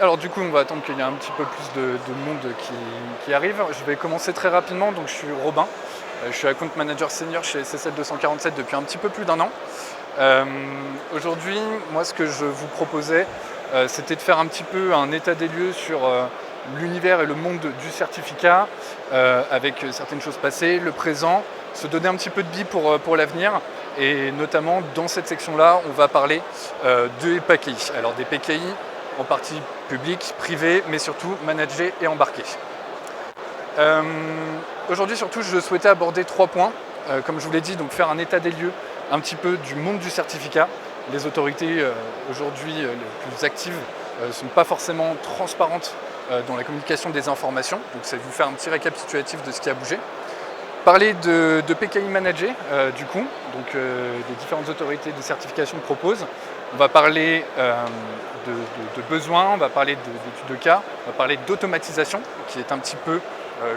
Alors du coup, on va attendre qu'il y ait un petit peu plus de monde qui arrive. Je vais commencer très rapidement. Donc je suis Robin, je suis account manager senior chez SSL 247 depuis un petit peu plus d'un an. Aujourd'hui, moi ce que je vous proposais, c'était de faire un petit peu un état des lieux sur l'univers et le monde du certificat, avec certaines choses passées, le présent, se donner un petit peu de billes pour l'avenir. Et notamment dans cette section-là, on va parler des PKI. Alors des PKI en partie publique, privée, mais surtout managée et embarquée. Aujourd'hui surtout, je souhaitais aborder 3 points. Comme je vous l'ai dit, donc faire un état des lieux un petit peu du monde du certificat. Les autorités aujourd'hui les plus actives ne sont pas forcément transparentes dans la communication des informations. Donc c'est vous faire un petit récapitulatif de ce qui a bougé. Parler de PKI managés, du coup, donc des différentes autorités de certification proposent. On va parler de besoins, on va parler d'études de cas, on va parler d'automatisation, qui est un petit peu le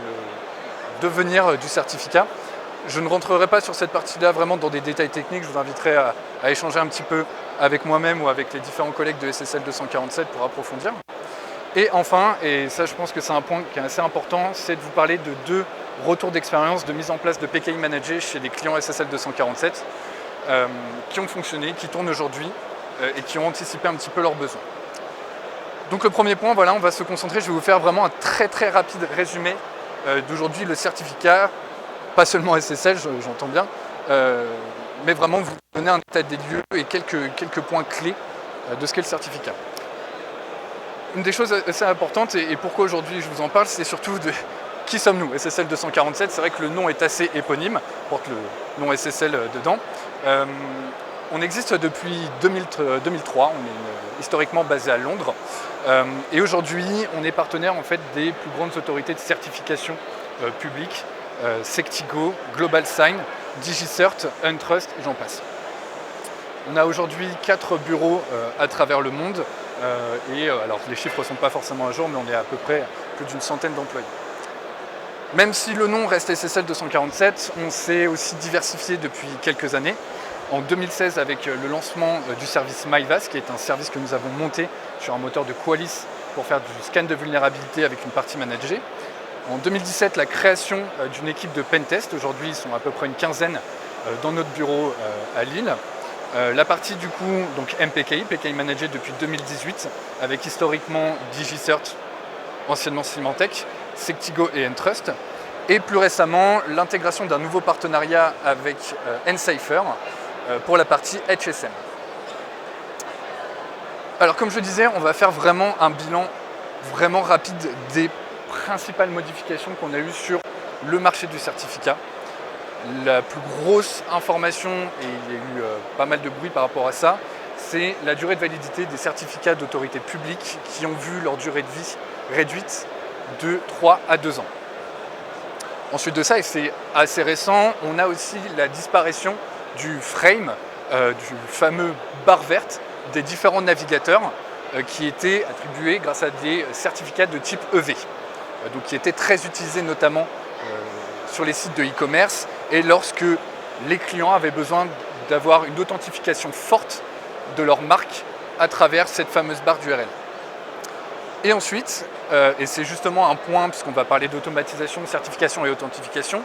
devenir du certificat. Je ne rentrerai pas sur cette partie-là vraiment dans des détails techniques, je vous inviterai à échanger un petit peu avec moi-même ou avec les différents collègues de SSL 247 pour approfondir. Et enfin, et ça je pense que c'est un point qui est assez important, c'est de vous parler de 2 retours d'expérience de mise en place de PKI managés chez des clients SSL 247 qui ont fonctionné, qui tournent aujourd'hui et qui ont anticipé un petit peu leurs besoins. Donc le premier point, voilà, on va se concentrer, je vais vous faire vraiment un très rapide résumé d'aujourd'hui le certificat, pas seulement SSL, j'entends bien, mais vraiment vous donner un état des lieux et quelques points clés de ce qu'est le certificat. Une des choses assez importantes, et pourquoi aujourd'hui je vous en parle, c'est surtout de qui sommes-nous, SSL 247. C'est vrai que le nom est assez éponyme, porte le nom SSL dedans. On existe depuis 2003, on est historiquement basé à Londres. Et aujourd'hui, on est partenaire en fait des plus grandes autorités de certification publique, Sectigo, Global Sign, DigiCert, Untrust, et j'en passe. On a aujourd'hui 4 bureaux à travers le monde. Alors les chiffres ne sont pas forcément à jour, mais on est à peu près plus d'une centaine d'employés. Même si le nom reste SSL 247, on s'est aussi diversifié depuis quelques années. En 2016, avec le lancement du service MyVAS, qui est un service que nous avons monté sur un moteur de Qualys pour faire du scan de vulnérabilité avec une partie managée. En 2017, la création d'une équipe de pentest. Aujourd'hui, ils sont à peu près une quinzaine dans notre bureau à Lille. La partie du coup, donc MPKI, PKI Managé depuis 2018, avec historiquement DigiCert, anciennement Symantec, Sectigo et Entrust. Et plus récemment, l'intégration d'un nouveau partenariat avec N-Cypher pour la partie HSM. Alors comme je le disais, on va faire vraiment un bilan vraiment rapide des principales modifications qu'on a eues sur le marché du certificat. La plus grosse information, et il y a eu pas mal de bruit par rapport à ça, c'est la durée de validité des certificats d'autorité publique qui ont vu leur durée de vie réduite de 3 à 2 ans. Ensuite de ça, et c'est assez récent, on a aussi la disparition du frame, du fameux barre verte des différents navigateurs qui étaient attribués grâce à des certificats de type EV, donc qui étaient très utilisés notamment sur les sites de e-commerce et lorsque les clients avaient besoin d'avoir une authentification forte de leur marque à travers cette fameuse barre d'URL. Et ensuite, et c'est justement un point, puisqu'on va parler d'automatisation, certification et authentification,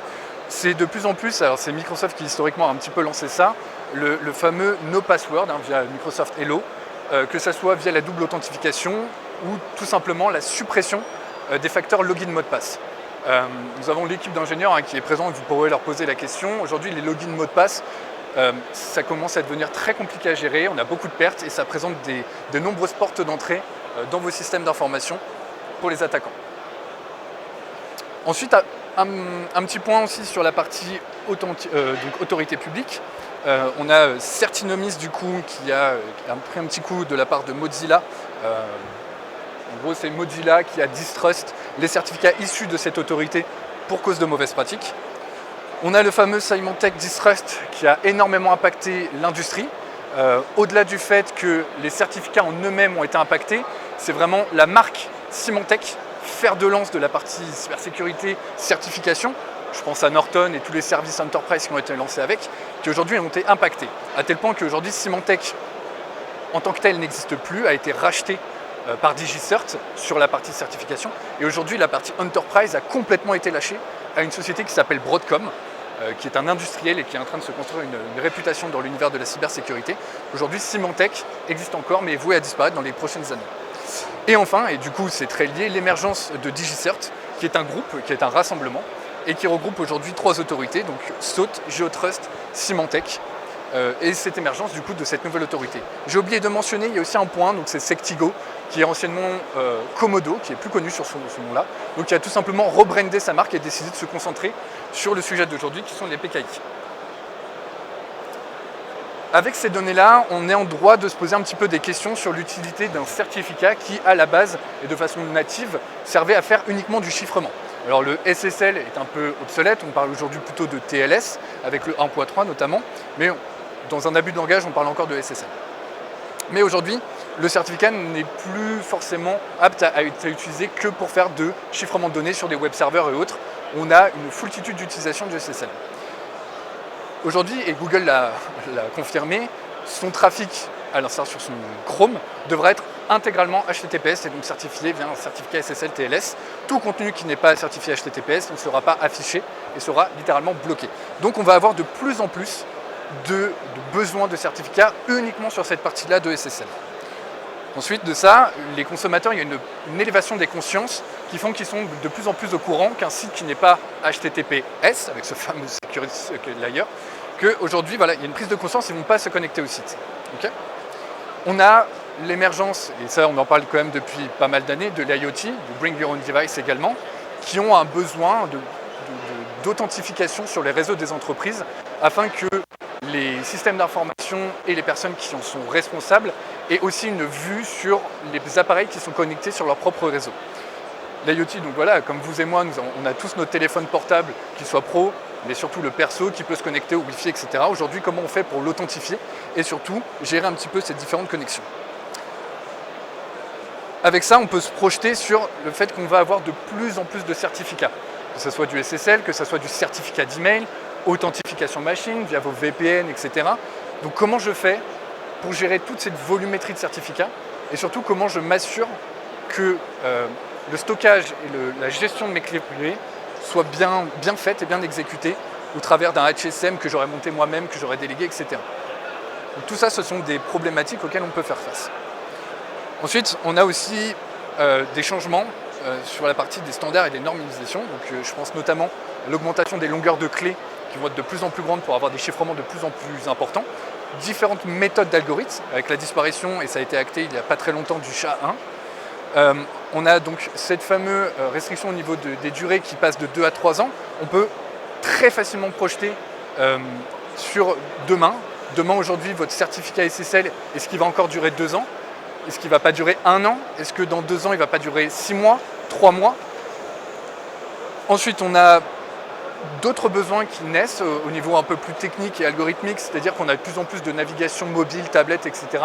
c'est de plus en plus, alors c'est Microsoft qui historiquement a un petit peu lancé ça, le fameux No Password via Microsoft Hello, que ça soit via la double authentification ou tout simplement la suppression des facteurs login mot de passe. Nous avons l'équipe d'ingénieurs qui est présente, vous pourrez leur poser la question. Aujourd'hui, les logins mot de passe, ça commence à devenir très compliqué à gérer, on a beaucoup de pertes et ça présente de nombreuses portes d'entrée dans vos systèmes d'information pour les attaquants. Ensuite, un petit point aussi sur la partie donc autorité publique. On a Certinomis du coup qui a pris un petit coup de la part de Mozilla. En gros, c'est Mozilla qui a distrust les certificats issus de cette autorité pour cause de mauvaises pratiques. On a le fameux Symantec Distrust qui a énormément impacté l'industrie. Au-delà du fait que les certificats en eux-mêmes ont été impactés, c'est vraiment la marque Symantec, fer de lance de la partie cybersécurité, certification. Je pense à Norton et tous les services Enterprise qui ont été lancés avec, qui aujourd'hui ont été impactés. À tel point qu'aujourd'hui, Symantec, en tant que tel, n'existe plus, a été racheté par DigiCert sur la partie certification. Et aujourd'hui, la partie Enterprise a complètement été lâchée à une société qui s'appelle Broadcom, qui est un industriel et qui est en train de se construire une réputation dans l'univers de la cybersécurité. Aujourd'hui, Symantec existe encore, mais est voué à disparaître dans les prochaines années. Et enfin, et du coup c'est très lié, l'émergence de DigiCert, qui est un groupe, qui est un rassemblement, et qui regroupe aujourd'hui 3 autorités, donc SAUT, GeoTrust, Symantec, et cette émergence du coup de cette nouvelle autorité. J'ai oublié de mentionner, il y a aussi un point, donc c'est Sectigo, qui est anciennement Comodo, qui est plus connu sur ce nom-là, donc qui a tout simplement rebrandé sa marque et décidé de se concentrer sur le sujet d'aujourd'hui, qui sont les PKI. Avec ces données-là, on est en droit de se poser un petit peu des questions sur l'utilité d'un certificat qui, à la base et de façon native, servait à faire uniquement du chiffrement. Alors le SSL est un peu obsolète, on parle aujourd'hui plutôt de TLS, avec le 1.3 notamment, mais dans un abus de langage, on parle encore de SSL. Mais aujourd'hui, le certificat n'est plus forcément apte à être utilisé que pour faire de chiffrement de données sur des web serveurs et autres. On a une foultitude d'utilisation du SSL. Aujourd'hui, et Google l'a confirmé, son trafic, à l'instar sur son Chrome, devra être intégralement HTTPS et donc certifié via un certificat SSL TLS. Tout contenu qui n'est pas certifié HTTPS ne sera pas affiché et sera littéralement bloqué. Donc on va avoir de plus en plus de besoins de certificats uniquement sur cette partie-là de SSL. Ensuite de ça, les consommateurs, il y a une élévation des consciences qui font qu'ils sont de plus en plus au courant qu'un site qui n'est pas HTTPS, avec ce fameux security layer, qu'aujourd'hui, voilà, il y a une prise de conscience, ils ne vont pas se connecter au site. Okay, on a l'émergence, et ça on en parle quand même depuis pas mal d'années, de l'IoT, du Bring Your Own Device également, qui ont un besoin d'authentification sur les réseaux des entreprises afin que les systèmes d'information et les personnes qui en sont responsables aient aussi une vue sur les appareils qui sont connectés sur leur propre réseau. L'IoT, donc voilà, comme vous et moi, on a tous nos téléphones portables, qu'ils soient pro, mais surtout le perso qui peut se connecter au Wi-Fi, etc. Aujourd'hui, comment on fait pour l'authentifier et surtout gérer un petit peu ces différentes connexions. Avec ça, on peut se projeter sur le fait qu'on va avoir de plus en plus de certificats, que ce soit du SSL, que ce soit du certificat d'email, authentification machine, via vos VPN, etc. Donc comment je fais pour gérer toute cette volumétrie de certificats et surtout comment je m'assure que le stockage et la gestion de mes clés privées soient bien faites et bien exécutées au travers d'un HSM que j'aurais monté moi-même, que j'aurais délégué, etc. Donc tout ça, ce sont des problématiques auxquelles on peut faire face. Ensuite, on a aussi des changements sur la partie des standards et des normalisations. Donc, je pense notamment à l'augmentation des longueurs de clés qui vont être de plus en plus grandes pour avoir des chiffrements de plus en plus importants. Différentes méthodes d'algorithmes, avec la disparition, et ça a été acté il n'y a pas très longtemps, du SHA-1. On a donc cette fameuse restriction au niveau des durées qui passe de 2 à 3 ans. On peut très facilement projeter sur demain. Demain, aujourd'hui, votre certificat SSL, est-ce qu'il va encore durer 2 ans? Est-ce qu'il ne va pas durer 1 an? Est-ce que dans 2 ans, il ne va pas durer 6 mois, 3 mois? Ensuite, on a d'autres besoins qui naissent au niveau un peu plus technique et algorithmique, c'est-à-dire qu'on a de plus en plus de navigation mobile, tablette, etc.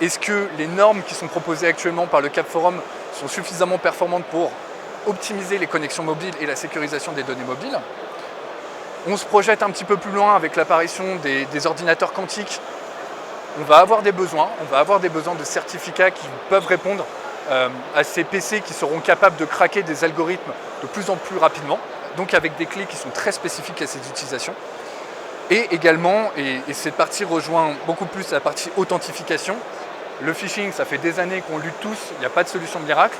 Est-ce que les normes qui sont proposées actuellement par le CAP Forum sont suffisamment performantes pour optimiser les connexions mobiles et la sécurisation des données mobiles? On se projette un petit peu plus loin avec l'apparition des ordinateurs quantiques. On va avoir des besoins de certificats qui peuvent répondre à ces PC qui seront capables de craquer des algorithmes de plus en plus rapidement, donc avec des clés qui sont très spécifiques à ces utilisations. Et également, et cette partie rejoint beaucoup plus la partie authentification, le phishing, ça fait des années qu'on lutte tous, il n'y a pas de solution miracle.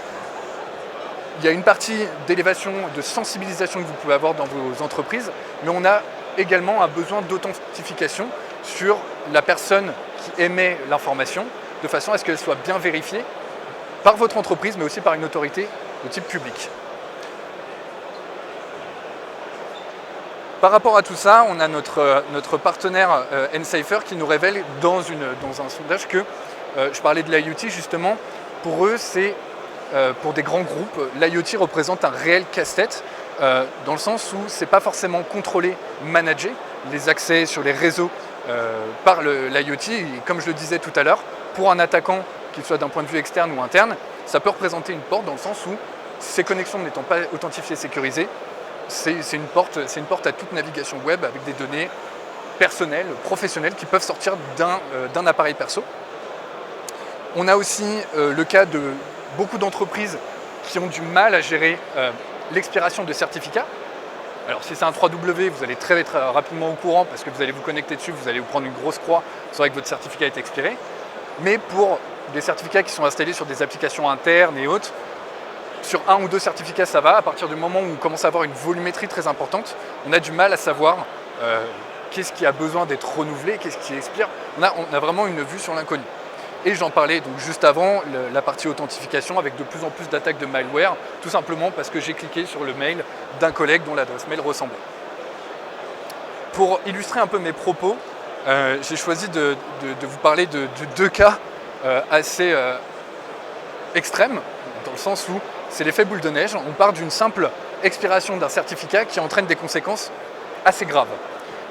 Il y a une partie d'élévation, de sensibilisation que vous pouvez avoir dans vos entreprises, mais on a également un besoin d'authentification sur la personne qui émet l'information, de façon à ce qu'elle soit bien vérifiée par votre entreprise, mais aussi par une autorité de type public. Par rapport à tout ça, on a notre partenaire Ncipher qui nous révèle dans un sondage que, je parlais de l'IoT justement, pour eux, c'est pour des grands groupes, l'IoT représente un réel casse-tête, dans le sens où ce n'est pas forcément contrôlé, managé, les accès sur les réseaux par l'IoT. Et comme je le disais tout à l'heure, pour un attaquant, qu'il soit d'un point de vue externe ou interne, ça peut représenter une porte dans le sens où ces connexions n'étant pas authentifiées, sécurisées, c'est une porte à toute navigation web avec des données personnelles, professionnelles qui peuvent sortir d'un appareil perso. On a aussi le cas de beaucoup d'entreprises qui ont du mal à gérer l'expiration de certificats. Alors si c'est un 3W, vous allez très rapidement au courant parce que vous allez vous connecter dessus, vous allez vous prendre une grosse croix, vous saurez que votre certificat est expiré. Mais pour des certificats qui sont installés sur des applications internes et autres, sur 1 ou 2 certificats ça va. À partir du moment où on commence à avoir une volumétrie très importante, on a du mal à savoir qu'est-ce qui a besoin d'être renouvelé, qu'est-ce qui expire. On a vraiment une vue sur l'inconnu. Et j'en parlais donc juste avant, la partie authentification avec de plus en plus d'attaques de malware, tout simplement parce que j'ai cliqué sur le mail d'un collègue dont l'adresse mail ressemblait. Pour illustrer un peu mes propos, j'ai choisi de vous parler de 2 cas assez extrêmes, dans le sens où c'est l'effet boule de neige. On part d'une simple expiration d'un certificat qui entraîne des conséquences assez graves.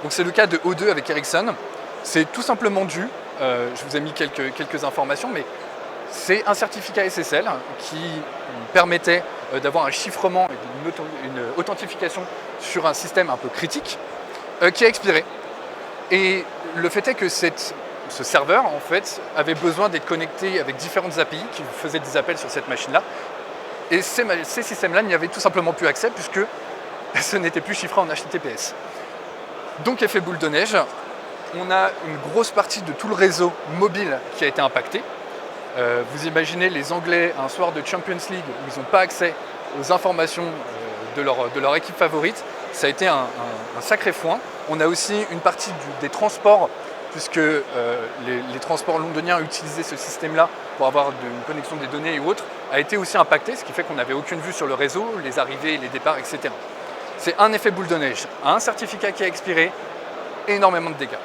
Donc c'est le cas de O2 avec Ericsson. C'est tout simplement dû, je vous ai mis quelques informations, mais c'est un certificat SSL qui permettait d'avoir un chiffrement et une authentification sur un système un peu critique qui a expiré. Et le fait est que ce serveur en fait, avait besoin d'être connecté avec différentes API qui faisaient des appels sur cette machine-là. Et ces systèmes-là n'y avaient tout simplement plus accès puisque ce n'était plus chiffré en HTTPS. Donc effet boule de neige, on a une grosse partie de tout le réseau mobile qui a été impacté. Vous imaginez les Anglais un soir de Champions League où ils n'ont pas accès aux informations de leur équipe favorite. Ça a été un sacré foin. On a aussi une partie des transports puisque les transports londoniens utilisaient ce système-là pour avoir une connexion des données et autres, a été aussi impacté, ce qui fait qu'on n'avait aucune vue sur le réseau, les arrivées, les départs, etc. C'est un effet boule de neige, un certificat qui a expiré, énormément de dégâts.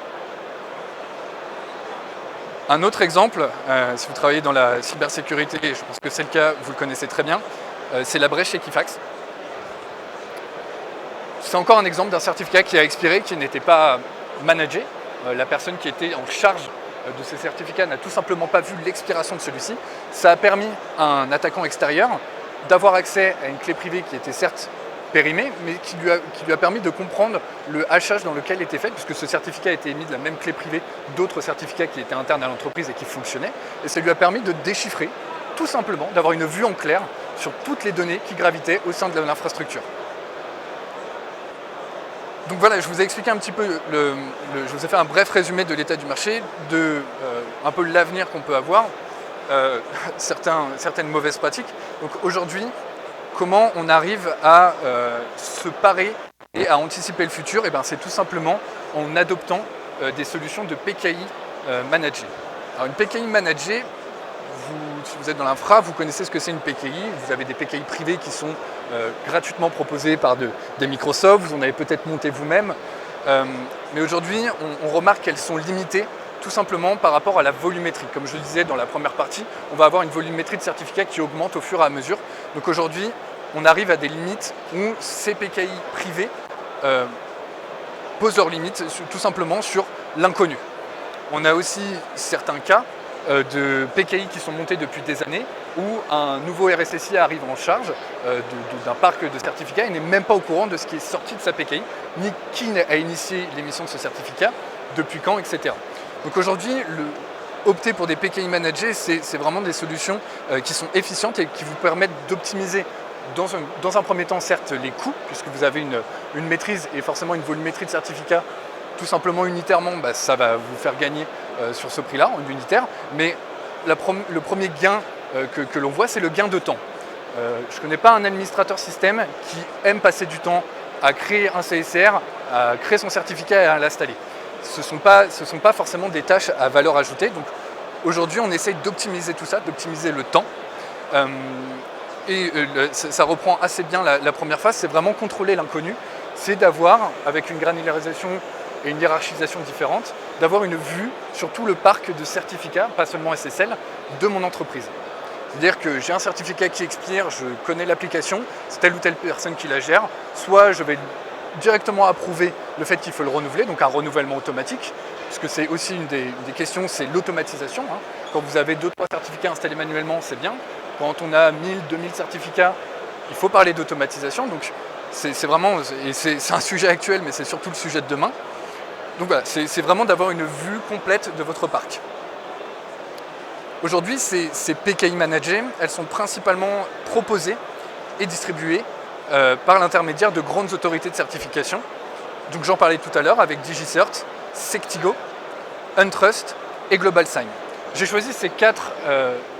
Un autre exemple, si vous travaillez dans la cybersécurité, je pense que c'est le cas, vous le connaissez très bien, c'est la brèche Equifax. C'est encore un exemple d'un certificat qui a expiré, qui n'était pas managé. La personne qui était en charge de ces certificats n'a tout simplement pas vu l'expiration de celui-ci. Ça a permis à un attaquant extérieur d'avoir accès à une clé privée qui était certes périmée, mais qui lui a permis de comprendre le hachage dans lequel était fait, puisque ce certificat a été émis de la même clé privée d'autres certificats qui étaient internes à l'entreprise et qui fonctionnaient. Et ça lui a permis de déchiffrer, tout simplement, d'avoir une vue en clair sur toutes les données qui gravitaient au sein de l'infrastructure. Donc voilà, je vous ai expliqué un petit peu, je vous ai fait un bref résumé de l'état du marché, un peu l'avenir qu'on peut avoir, certaines mauvaises pratiques. Donc aujourd'hui, comment on arrive à se parer et à anticiper le futur? C'est tout simplement en adoptant des solutions de PKI managées. Alors une PKI managée, si vous êtes dans l'infra, vous connaissez ce que c'est une PKI. Vous avez des PKI privées qui sont gratuitement proposées par des Microsoft. Vous en avez peut-être monté vous-même. Mais aujourd'hui, on remarque qu'elles sont limitées tout simplement par rapport à la volumétrie. Comme je le disais dans la première partie, on va avoir une volumétrie de certificats qui augmente au fur et à mesure. Donc aujourd'hui, on arrive à des limites où ces PKI privées posent leurs limites tout simplement sur l'inconnu. On a aussi certains cas de PKI qui sont montés depuis des années où un nouveau RSSI arrive en charge d'un parc de certificats et n'est même pas au courant de ce qui est sorti de sa PKI, ni qui a initié l'émission de ce certificat, depuis quand, etc. Donc aujourd'hui, opter pour des PKI managés, c'est vraiment des solutions qui sont efficientes et qui vous permettent d'optimiser dans un premier temps, certes, les coûts, puisque vous avez une maîtrise et forcément une volumétrie de certificats tout simplement unitairement, ça va vous faire gagner sur ce prix-là, en unitaire. Mais le premier gain que l'on voit, c'est le gain de temps. Je ne connais pas un administrateur système qui aime passer du temps à créer un CSR, à créer son certificat et à l'installer. Ce ne sont pas forcément des tâches à valeur ajoutée. Donc aujourd'hui, on essaye d'optimiser tout ça, d'optimiser le temps. Ça reprend assez bien la première phase, c'est vraiment contrôler l'inconnu. C'est d'avoir, avec une granularisation et une hiérarchisation différente, d'avoir une vue sur tout le parc de certificats, pas seulement SSL, de mon entreprise. C'est-à-dire que j'ai un certificat qui expire, je connais l'application, c'est telle ou telle personne qui la gère, soit je vais directement approuver le fait qu'il faut le renouveler, donc un renouvellement automatique, puisque c'est aussi une des questions, c'est l'automatisation. Quand vous avez 2-3 certificats installés manuellement, c'est bien. Quand on a 1000-2000 certificats, il faut parler d'automatisation. Donc c'est vraiment, et c'est un sujet actuel, mais c'est surtout le sujet de demain. Donc voilà, c'est vraiment d'avoir une vue complète de votre parc. Aujourd'hui, ces PKI managées, elles sont principalement proposées et distribuées par l'intermédiaire de grandes autorités de certification. Donc j'en parlais tout à l'heure avec DigiCert, Sectigo, Untrust et GlobalSign. J'ai choisi ces 4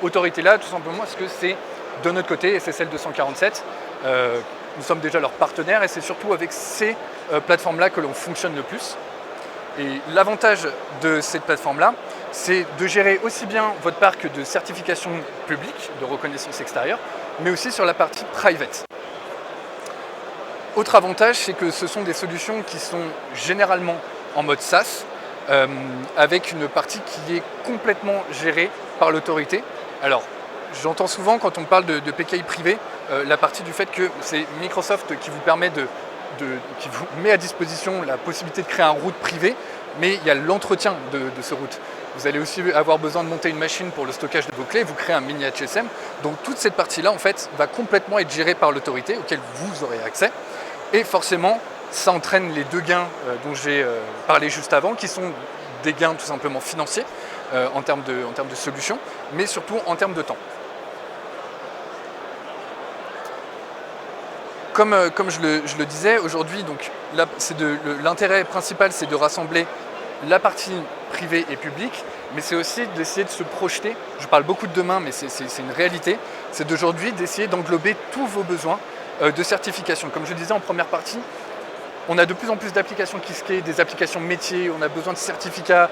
autorités-là tout simplement parce que c'est de notre côté SSL 247. Nous sommes déjà leurs partenaires et c'est surtout avec ces plateformes-là que l'on fonctionne le plus. Et l'avantage de cette plateforme-là, c'est de gérer aussi bien votre parc de certification publique, de reconnaissance extérieure, mais aussi sur la partie private. Autre avantage, c'est que ce sont des solutions qui sont généralement en mode SaaS, avec une partie qui est complètement gérée par l'autorité. Alors, j'entends souvent quand on parle de PKI privé, la partie du fait que c'est Microsoft qui vous permet qui vous met à disposition la possibilité de créer un route privé, mais il y a l'entretien de ce route. Vous allez aussi avoir besoin de monter une machine pour le stockage de vos clés, vous créez un mini HSM. Donc toute cette partie-là, en fait, va complètement être gérée par l'autorité, auquel vous aurez accès. Et forcément, ça entraîne les 2 gains dont j'ai parlé juste avant, qui sont des gains tout simplement financiers en termes de solutions, mais surtout en termes de temps. Comme je le disais, aujourd'hui, l'intérêt principal, c'est de rassembler la partie privée et publique, mais c'est aussi d'essayer de se projeter. Je parle beaucoup de demain, mais c'est une réalité. C'est d'aujourd'hui d'essayer d'englober tous vos besoins de certification. Comme je le disais en première partie, on a de plus en plus d'applications qui créent, des applications métiers, on a besoin de certificats.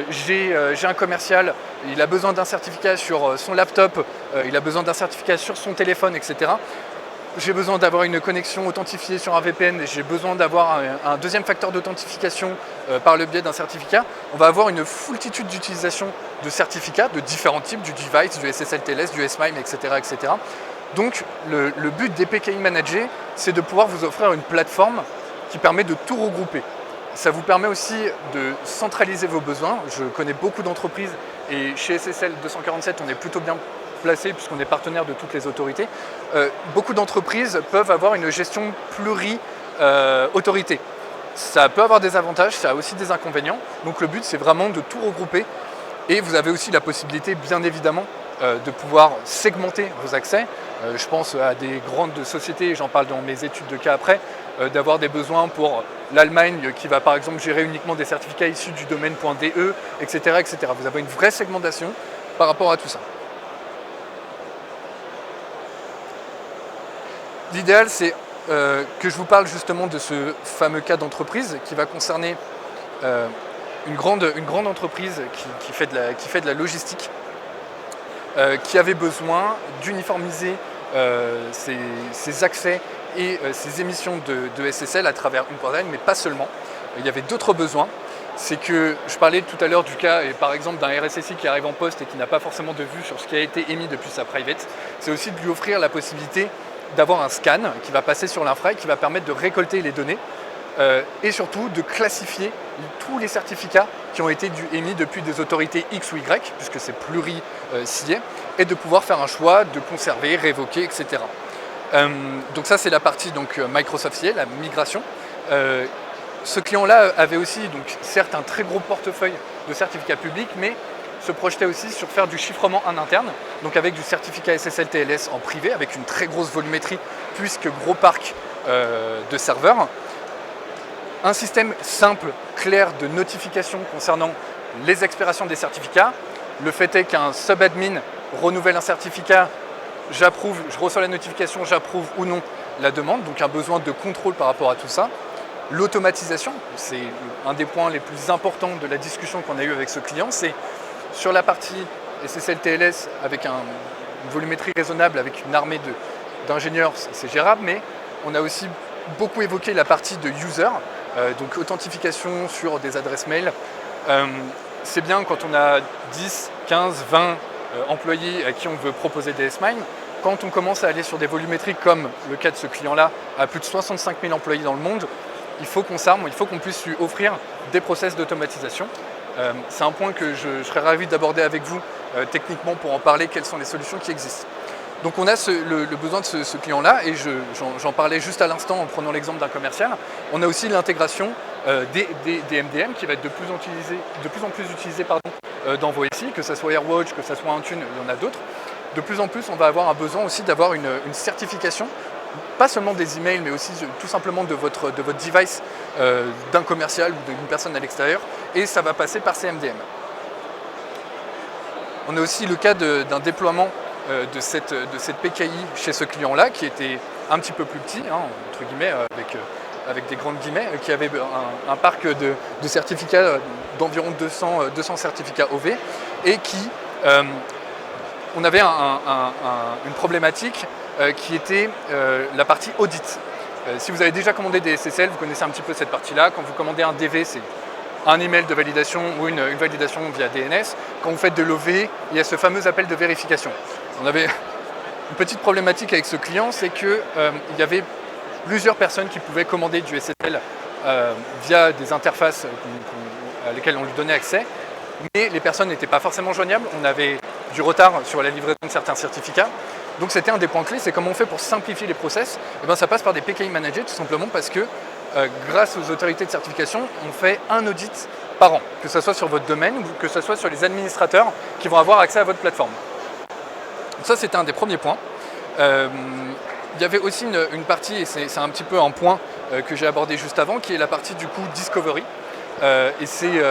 J'ai un commercial, il a besoin d'un certificat sur son laptop, il a besoin d'un certificat sur son téléphone, etc. J'ai besoin d'avoir une connexion authentifiée sur un VPN, j'ai besoin d'avoir un deuxième facteur d'authentification par le biais d'un certificat. On va avoir une foultitude d'utilisation de certificats de différents types, du device, du SSL TLS, du SMIME, etc. etc. Donc le but des PKI managés, c'est de pouvoir vous offrir une plateforme qui permet de tout regrouper. Ça vous permet aussi de centraliser vos besoins. Je connais beaucoup d'entreprises et chez SSL 247, on est plutôt bien placé puisqu'on est partenaire de toutes les autorités. Beaucoup d'entreprises peuvent avoir une gestion pluri-autorité. Ça peut avoir des avantages, ça a aussi des inconvénients. Donc le but, c'est vraiment de tout regrouper. Et vous avez aussi la possibilité, bien évidemment, de pouvoir segmenter vos accès. Je pense à des grandes sociétés, j'en parle dans mes études de cas après, d'avoir des besoins pour l'Allemagne qui va par exemple gérer uniquement des certificats issus du domaine .de, etc., etc. Vous avez une vraie segmentation par rapport à tout ça. L'idéal, c'est que je vous parle justement de ce fameux cas d'entreprise qui va concerner une grande entreprise qui fait de la logistique, qui avait besoin d'uniformiser ses accès et ses émissions de SSL à travers une portail, mais pas seulement. Il y avait d'autres besoins. C'est que je parlais tout à l'heure du cas, et par exemple, d'un RSSI qui arrive en poste et qui n'a pas forcément de vue sur ce qui a été émis depuis sa private. C'est aussi de lui offrir la possibilité d'avoir un scan qui va passer sur l'infra et qui va permettre de récolter les données et surtout de classifier tous les certificats qui ont été émis depuis des autorités X ou Y, puisque c'est pluri-sillé, et de pouvoir faire un choix de conserver, révoquer, etc. Donc ça, c'est la partie Microsoft CA, la migration. Ce client-là avait aussi, certes, un très gros portefeuille de certificats publics, mais se projetait aussi sur faire du chiffrement en interne, donc avec du certificat SSL TLS en privé, avec une très grosse volumétrie, puisque gros parc de serveurs. Un système simple, clair de notification concernant les expirations des certificats. Le fait est qu'un subadmin renouvelle un certificat, j'approuve, je reçois la notification, j'approuve ou non la demande, donc un besoin de contrôle par rapport à tout ça. L'automatisation, c'est un des points les plus importants de la discussion qu'on a eue avec ce client, c'est sur la partie SSL TLS avec une volumétrie raisonnable, avec une armée d'ingénieurs, c'est gérable, mais on a aussi beaucoup évoqué la partie de user, donc authentification sur des adresses mail. C'est bien quand on a 10, 15, 20 employés à qui on veut proposer des SMIME. Quand on commence à aller sur des volumétries comme le cas de ce client-là, à plus de 65 000 employés dans le monde, il faut qu'on s'arme, il faut qu'on puisse lui offrir des process d'automatisation. C'est un point que je serais ravi d'aborder avec vous techniquement pour en parler, quelles sont les solutions qui existent. Donc on a le besoin de ce client-là, et j'en parlais juste à l'instant en prenant l'exemple d'un commercial. On a aussi l'intégration des MDM qui va être de plus en plus utilisée dans vos SI, que ce soit AirWatch, que ce soit Intune, il y en a d'autres. De plus en plus, on va avoir un besoin aussi d'avoir une certification, pas seulement des emails, mais aussi tout simplement de votre device, d'un commercial ou d'une personne à l'extérieur, et ça va passer par CMDM. On a aussi le cas d'un déploiement de cette PKI chez ce client-là, qui était un petit peu plus petit, hein, entre guillemets, avec des grandes guillemets, qui avait un parc de certificats d'environ 200 certificats OV, et qui, on avait une problématique qui était la partie audit. Si vous avez déjà commandé des SSL, vous connaissez un petit peu cette partie-là. Quand vous commandez un DV, c'est un email de validation ou une validation via DNS. Quand vous faites de l'OV, il y a ce fameux appel de vérification. On avait une petite problématique avec ce client, c'est qu'il y avait plusieurs personnes qui pouvaient commander du SSL via des interfaces à lesquelles on lui donnait accès, mais les personnes n'étaient pas forcément joignables. On avait du retard sur la livraison de certains certificats. Donc c'était un des points clés, c'est comment on fait pour simplifier les process. Et bien, ça passe par des PKI managés, tout simplement parce que grâce aux autorités de certification, on fait un audit par an, que ce soit sur votre domaine ou que ce soit sur les administrateurs qui vont avoir accès à votre plateforme. Donc ça, c'était un des premiers points. Il y avait aussi une partie, et c'est un petit peu un point que j'ai abordé juste avant, qui est la partie du coup Discovery. Et c'est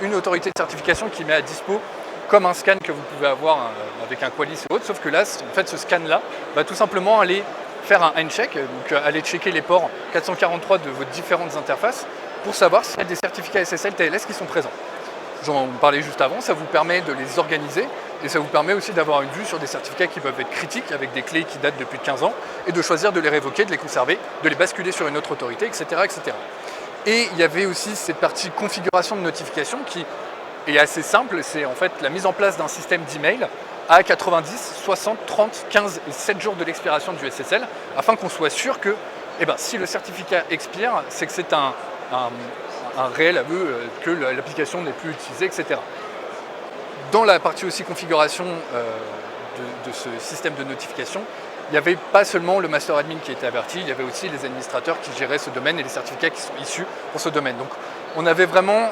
une autorité de certification qui met à dispo comme un scan que vous pouvez avoir avec un Qualys et autres, sauf que là, en fait, ce scan-là va tout simplement aller faire un handshake, donc aller checker les ports 443 de vos différentes interfaces pour savoir s'il y a des certificats SSL TLS qui sont présents. J'en parlais juste avant, ça vous permet de les organiser et ça vous permet aussi d'avoir une vue sur des certificats qui peuvent être critiques avec des clés qui datent depuis 15 ans et de choisir de les révoquer, de les conserver, de les basculer sur une autre autorité, etc. etc. Et il y avait aussi cette partie configuration de notification qui est assez simple, c'est en fait la mise en place d'un système d'email à 90, 60, 30, 15 et 7 jours de l'expiration du SSL, afin qu'on soit sûr que si le certificat expire, c'est que c'est un réel aveu que l'application n'est plus utilisée, etc. Dans la partie aussi configuration de ce système de notification, il n'y avait pas seulement le master admin qui était averti, il y avait aussi les administrateurs qui géraient ce domaine et les certificats qui sont issus pour ce domaine. Donc on avait vraiment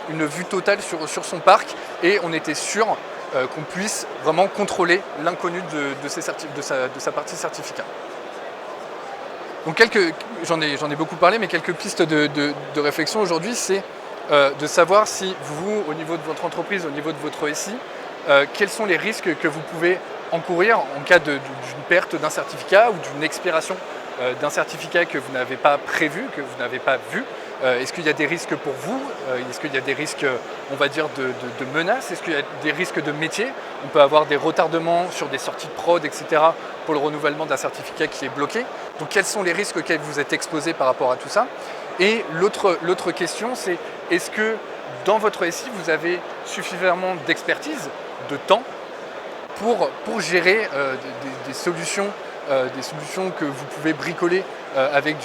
une vue totale sur son parc et on était sûr qu'on puisse vraiment contrôler l'inconnu de sa partie certificat. Donc j'en ai beaucoup parlé, mais quelques pistes de réflexion aujourd'hui, c'est de savoir si vous, au niveau de votre entreprise, au niveau de votre SI, quels sont les risques que vous pouvez encourir en cas d'une perte d'un certificat ou d'une expiration d'un certificat que vous n'avez pas prévu, que vous n'avez pas vu. Est-ce qu'il y a des risques pour vous? Est-ce qu'il y a des risques, on va dire, de menaces? Est-ce qu'il y a des risques de métier? On peut avoir des retardements sur des sorties de prod, etc. pour le renouvellement d'un certificat qui est bloqué. Donc quels sont les risques auxquels vous êtes exposés par rapport à tout ça? Et l'autre question, c'est est-ce que dans votre SI, vous avez suffisamment d'expertise, de temps, pour gérer des solutions que vous pouvez bricoler avec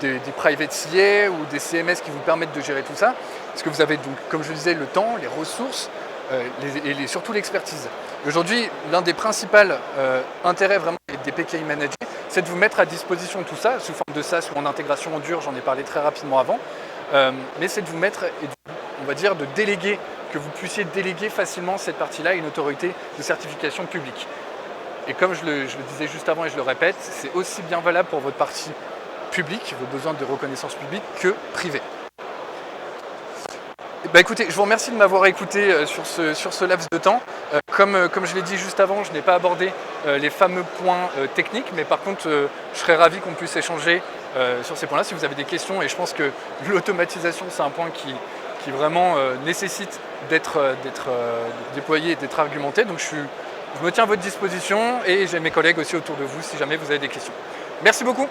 des private CA ou des CMS qui vous permettent de gérer tout ça. Parce que vous avez donc, comme je le disais, le temps, les ressources et surtout l'expertise. Aujourd'hui, l'un des principaux intérêts vraiment des PKI managés, c'est de vous mettre à disposition tout ça, sous forme de SaaS ou en intégration en dur, j'en ai parlé très rapidement avant, mais c'est de vous mettre, on va dire, de déléguer, que vous puissiez déléguer facilement cette partie-là à une autorité de certification publique. Et comme je le disais juste avant et je le répète, c'est aussi bien valable pour votre partie publique, vos besoins de reconnaissance publique, que privée. Écoutez, je vous remercie de m'avoir écouté sur ce laps de temps. Comme je l'ai dit juste avant, je n'ai pas abordé les fameux points techniques, mais par contre, je serais ravi qu'on puisse échanger sur ces points-là si vous avez des questions. Et je pense que l'automatisation, c'est un point qui vraiment nécessite d'être déployé et d'être argumenté. Donc je me tiens à votre disposition et j'ai mes collègues aussi autour de vous si jamais vous avez des questions. Merci beaucoup.